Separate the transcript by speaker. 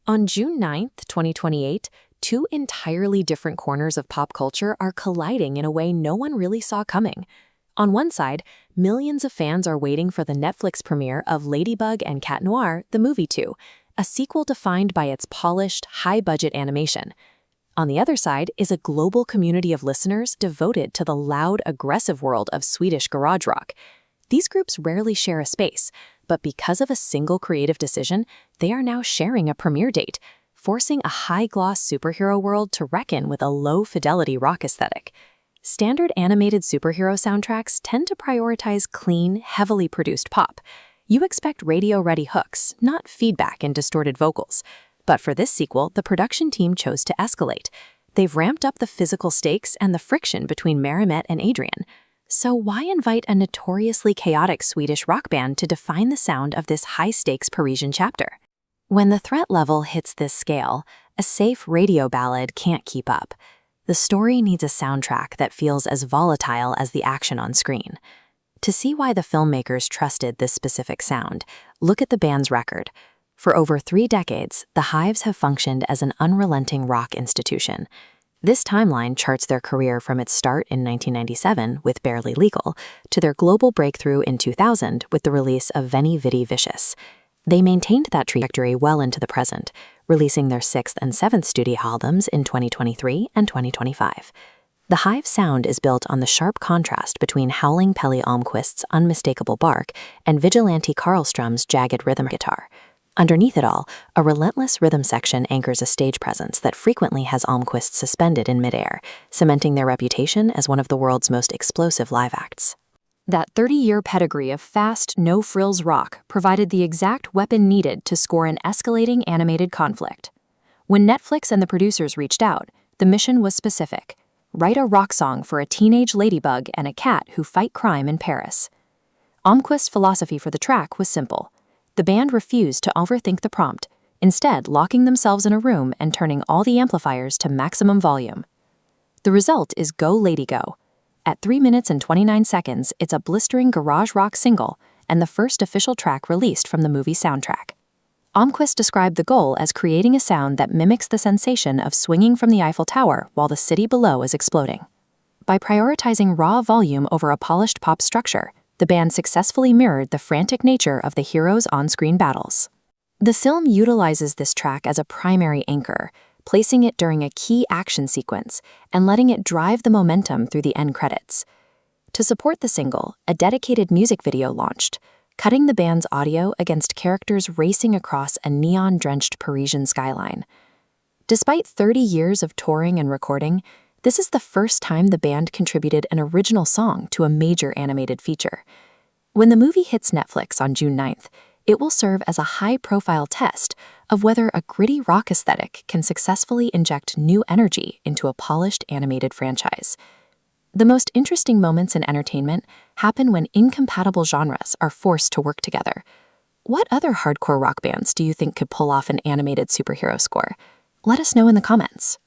Speaker 1: On June 9th, 2028, two entirely different corners of pop culture are colliding in a way no one really saw coming. On one side, millions of fans are waiting for the Netflix premiere of Ladybug and Cat Noir, the movie 2, a sequel defined by its polished, high-budget animation. On the other side is a global community of listeners devoted to the loud, aggressive world of Swedish garage rock. These groups rarely share a space, but because of a single creative decision, they are now sharing a premiere date, forcing a high-gloss superhero world to reckon with a low-fidelity rock aesthetic. Standard animated superhero soundtracks tend to prioritize clean, heavily produced pop. You expect radio-ready hooks, not feedback and distorted vocals. But for this sequel, the production team chose to escalate. They've ramped up the physical stakes and the friction between Marimet and Adrian. So why invite a notoriously chaotic Swedish rock band to define the sound of this high-stakes Parisian chapter? When the threat level hits this scale, a safe radio ballad can't keep up. The story needs a soundtrack that feels as volatile as the action on screen. To see why the filmmakers trusted this specific sound, look at the band's record. For over 3 decades, the Hives have functioned as an unrelenting rock institution. This timeline charts their career from its start in 1997 with Barely Legal to their global breakthrough in 2000 with the release of Veni Vidi Vicious. They maintained that trajectory well into the present, releasing their 6th and 7th studio albums in 2023 and 2025. The Hive sound is built on the sharp contrast between Howling Pelle Almqvist's unmistakable bark and Vigilante Karlström's jagged rhythm guitar. Underneath it all, a relentless rhythm section anchors a stage presence that frequently has Almqvist suspended in midair, cementing their reputation as one of the world's most explosive live acts. That 30-year pedigree of fast, no-frills rock provided the exact weapon needed to score an escalating animated conflict. When Netflix and the producers reached out, the mission was specific: write a rock song for a teenage ladybug and a cat who fight crime in Paris. Almqvist's philosophy for the track was simple. The band refused to overthink the prompt, instead locking themselves in a room and turning all the amplifiers to maximum volume. The result is Go Lady Go. At 3 minutes and 29 seconds, it's a blistering garage rock single and the first official track released from the movie soundtrack. Almqvist described the goal as creating a sound that mimics the sensation of swinging from the Eiffel Tower while the city below is exploding. By prioritizing raw volume over a polished pop structure, the band successfully mirrored the frantic nature of the heroes' on-screen battles. The film utilizes this track as a primary anchor, placing it during a key action sequence and letting it drive the momentum through the end credits. To support the single, a dedicated music video launched, cutting the band's audio against characters racing across a neon-drenched Parisian skyline. Despite 30 years of touring and recording, this is the first time the band contributed an original song to a major animated feature. When the movie hits Netflix on June 9th, it will serve as a high-profile test of whether a gritty rock aesthetic can successfully inject new energy into a polished animated franchise. The most interesting moments in entertainment happen when incompatible genres are forced to work together. What other hardcore rock bands do you think could pull off an animated superhero score? Let us know in the comments.